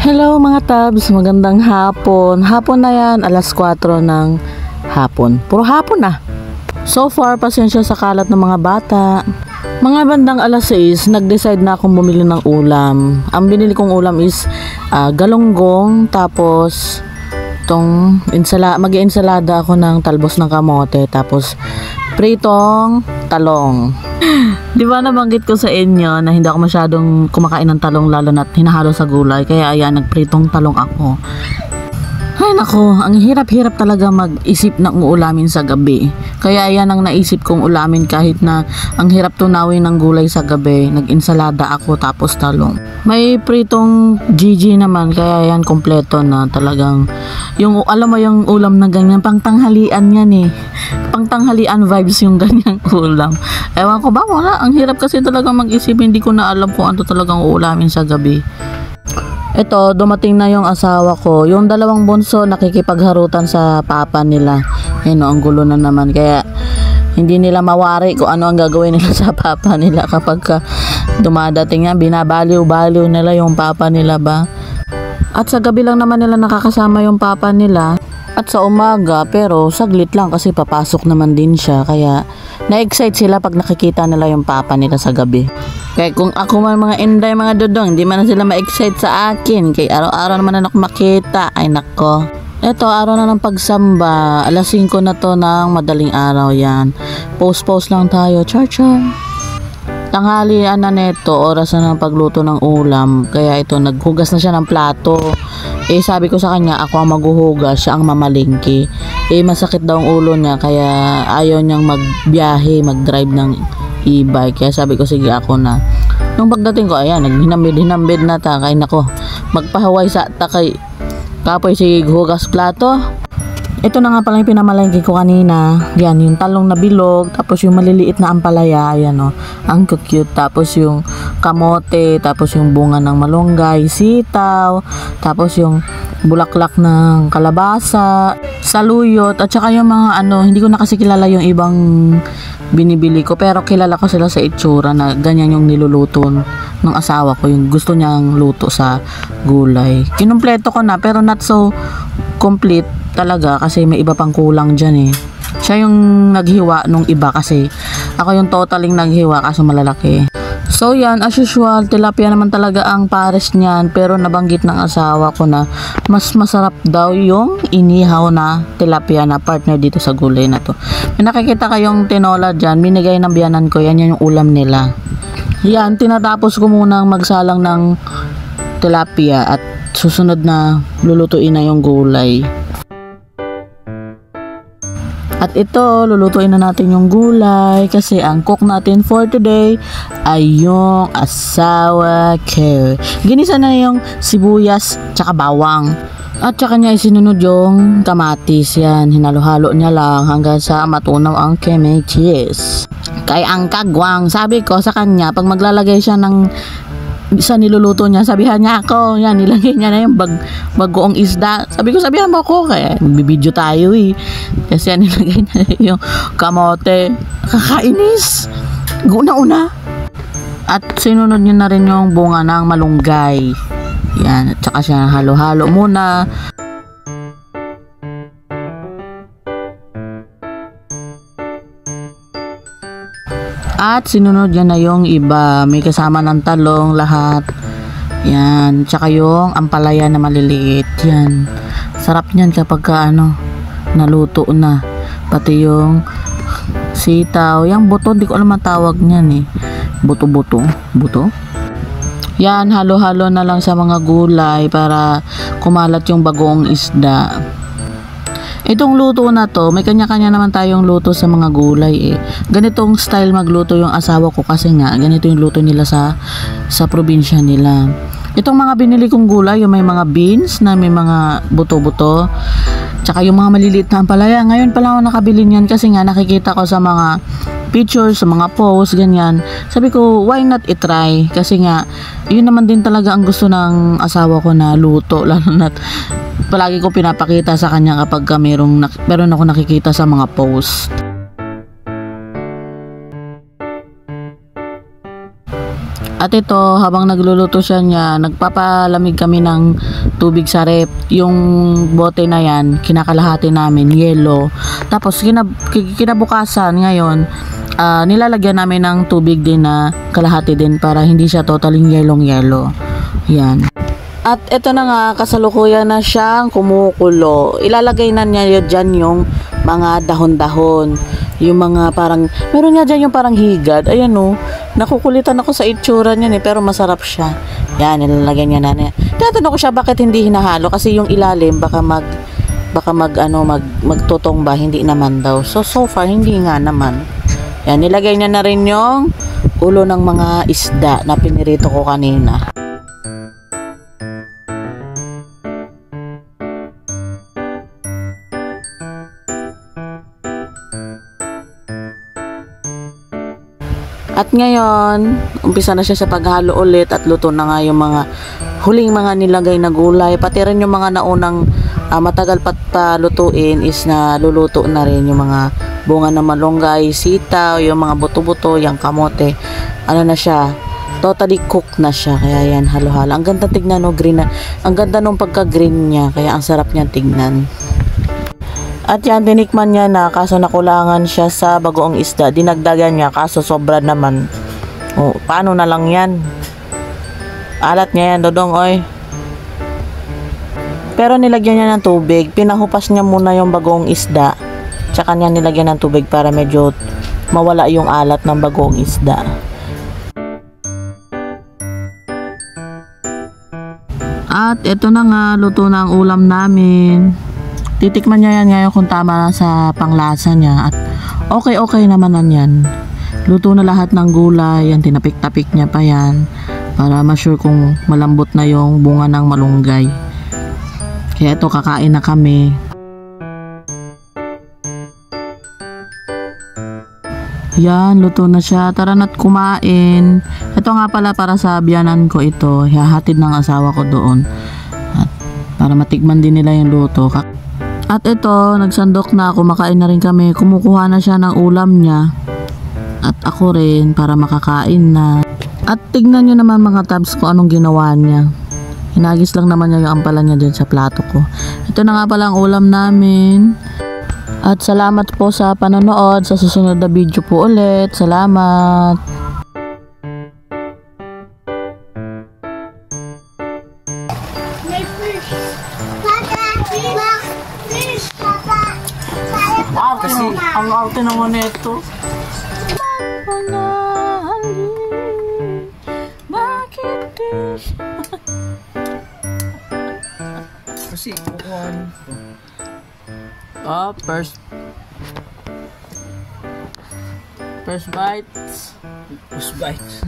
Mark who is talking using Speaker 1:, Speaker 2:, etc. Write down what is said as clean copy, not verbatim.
Speaker 1: Hello mga tabs, magandang hapon. Hapon na yan, alas 4 ng hapon. Puro hapon na. So far, pasensya sa kalat ng mga bata. Mga bandang alas 6, nag-decide na akong bumili ng ulam. Ang binili kong ulam is galunggong, tapos mag-ensalada ako ng talbos ng kamote, tapos pritong talong. Di ba nabanggit ko sa inyo na hindi ako masyadong kumakain ng talong, lalo na't hinahalo sa gulay, kaya ayan, nagpritong talong ako. Ay nako, ang hirap-hirap talaga mag-isip ng uulamin sa gabi. Kaya ayan ang naisip kong ulamin, kahit na ang hirap tunawin ng gulay sa gabi. Nag-insalada ako tapos talong. May pritong GG naman, kaya ayan kompleto na talagang. Yung alam mo yung ulam na ganyan, pangtanghalian yan eh. Pangtanghalian vibes yung ganyang ulam. Ewan ko ba, wala. Ang hirap kasi talaga mag-isip, hindi ko na alam kung ano talagang uulamin sa gabi. Ito, dumating na yung asawa ko. Yung dalawang bunso nakikipagharutan sa papa nila. Ang gulo na naman. Kaya hindi nila mawari kung ano ang gagawin nila sa papa nila kapag dumadating yan. Binabaliw-baliw nila yung papa nila ba. At sa gabi lang naman nila nakakasama yung papa nila. At sa umaga, pero saglit lang kasi papasok naman din siya. Kaya na-excite sila pag nakikita nila yung papa nila sa gabi. Kaya kung ako man mga inday, mga dudong, hindi man na sila ma-excite sa akin. Kaya araw-araw naman na ako makita. Ay nako. Eto, araw na ng pagsamba. Alas 5 na to ng madaling araw yan. Post-post lang tayo. Char-char. Tanghalian na neto, oras na ng pagluto ng ulam. Kaya ito, naghugas na siya ng plato. Sabi ko sa kanya, ako ang maghuhugas, siya ang mamalingki. Masakit daw ang ulo niya, kaya ayaw niyang magbiyahe, mag-drive ng e-bike. Kaya sabi ko, sige ako na. Nung pagdating ko, ayan, naghinambid na ta. Kaya nako, magpahaway sa takay. Kapoy, sige, hugas plato. Ito na nga pala yung pinamalengke ko kanina. Yan, yung talong na bilog, tapos yung maliliit na ampalaya, ayan o, ang cute. Tapos yung kamote, tapos yung bunga ng malunggay, sitaw, tapos yung bulaklak ng kalabasa, saluyot, at saka yung mga hindi ko na kasi kilala yung ibang binibili ko, pero kilala ko sila sa itsura na ganyan yung niluluto ng asawa ko, yung gusto niyang luto sa gulay. Kinumpleto ko na, pero not so complete talaga kasi may iba pang kulang dyan eh. Siya yung naghiwa nung iba kasi ako yung totaling naghiwa kaso malalaki. So yan, as usual, tilapia naman talaga ang pares niyan, pero nabanggit ng asawa ko na mas masarap daw yung inihaw na tilapia na partner dito sa gulay na to. May nakikita kayong tinola dyan, binigay ng biyanan ko, yan yung ulam nila. Yan, tinatapos ko munang magsalang ng tilapia at susunod na lulutuin na yung gulay. At ito, lulutuin na natin yung gulay kasi ang cook natin for today ay yung asawa ko. Ginisa na yung sibuyas tsaka bawang. At tsaka niya isinunod yung kamatis. Yan, hinalo-halo niya lang hanggang sa matunaw ang kamatis. Kay ang kagwang, sabi ko sa kanya, pag maglalagay siya sa niluluto niya, sabihan niya ako, yan, nilagay niya na yung bagoong isda. Sabi ko, sabihan mo ako, kaya magbibideo tayo eh. Kasi yan, nilagay niya yung kamote. Kakainis. Una-una. At sinunod niya na rin yung bunga ng malunggay. Yan, at saka siya halo-halo muna. At sinunod yan na yung iba. May kasama ng talong lahat. Yan. Tsaka yung ampalaya na maliliit. Yan. Sarap niyan kapag naluto na. Pati yung sitaw. Yung buto, di ko alam ang tawag niyan eh. Buto? Yan. Halo-halo na lang sa mga gulay para kumalat yung bagoong isda. Itong luto na to, may kanya-kanya naman tayong luto sa mga gulay eh. Ganitong style magluto yung asawa ko kasi nga, ganito yung luto nila sa probinsya nila. Itong mga binili kong gulay, yung may mga beans na may mga buto-buto, tsaka yung mga maliliit na ampalaya. Ngayon pala ako nakabili niyan kasi nga nakikita ko sa mga pictures, sa mga posts, ganyan. Sabi ko, why not i-try? Kasi nga, yun naman din talaga ang gusto ng asawa ko na luto, lalo na't palagi ko pinapakita sa kanya kapag meron ako nakikita sa mga post. At ito, habang nagluluto siya niya, nagpapalamig kami ng tubig sa rep. Yung bote na yan, kinakalahati namin, yelo. Tapos kinabukasan ngayon, nilalagyan namin ng tubig din na kalahati din para hindi siya totaling yelong-yelo. Yan. At ito na nga, kasalukuyan na siyang kumukulo. Ilalagay na niya dyan yung mga dahon-dahon. Yung mga parang, meron niya dyan yung parang higad. Ayan o, nakukulitan ako sa itsura niyan pero masarap siya. Yan, nilalagay niya na niya. Tinatanong ko siya bakit hindi hinahalo kasi yung ilalim baka magtutong ba, hindi naman daw. So far, hindi nga naman. Yan, nilagay niya na rin yung ulo ng mga isda na pinirito ko kanina. At ngayon, umpisa na siya sa paghalo ulit at luto na nga yung mga huling mga nilagay na gulay. Pati rin yung mga naunang matagal palutuin is na luluto na rin yung mga bunga ng malunggay, sitaw, yung mga buto-buto, yung kamote. Ano na siya, totally cooked na siya. Kaya yan, halo-halo. Ang ganda tignan, no, green na. Ang ganda nung pagka-green niya. Kaya ang sarap niya tignan. At yan, tinikman niya na kaso nakulangan siya sa bagoong isda. Dinagdagan niya kaso sobra naman. O, paano na lang yan? Alat niya yan, Dodong, oy. Pero nilagyan niya ng tubig. Pinahupas niya muna yung bagoong isda. Tsaka niya nilagyan ng tubig para medyo mawala yung alat ng bagoong isda. At ito na nga, luto na ang ulam namin. Titikman niya yan ngayon kung tama na sa panglasa niya. At okay naman yan. Luto na lahat ng gulay. Yan, tinapik-tapik niya pa yan. Para ma-sure kung malambot na yung bunga ng malunggay. Kaya ito, kakain na kami. Yan, luto na siya. Tara na't kumain. Ito nga pala para sa biyanan ko ito. Hahatid ng asawa ko doon. At para matikman din nila yung luto. At ito, nagsandok na, kumakain na rin kami. Kumukuha na siya ng ulam niya. At ako rin, para makakain na. At tignan nyo naman mga tabs ko anong ginawa niya. Hinagis lang naman niya yung ampalan niya dyan sa plato ko. Ito na nga pala ang ulam namin. At salamat po sa panonood. Sa susunod na video po ulit. Salamat. Kasi ang arte naman ito.
Speaker 2: Kasi kukuhan.
Speaker 1: First bites.
Speaker 2: First bites.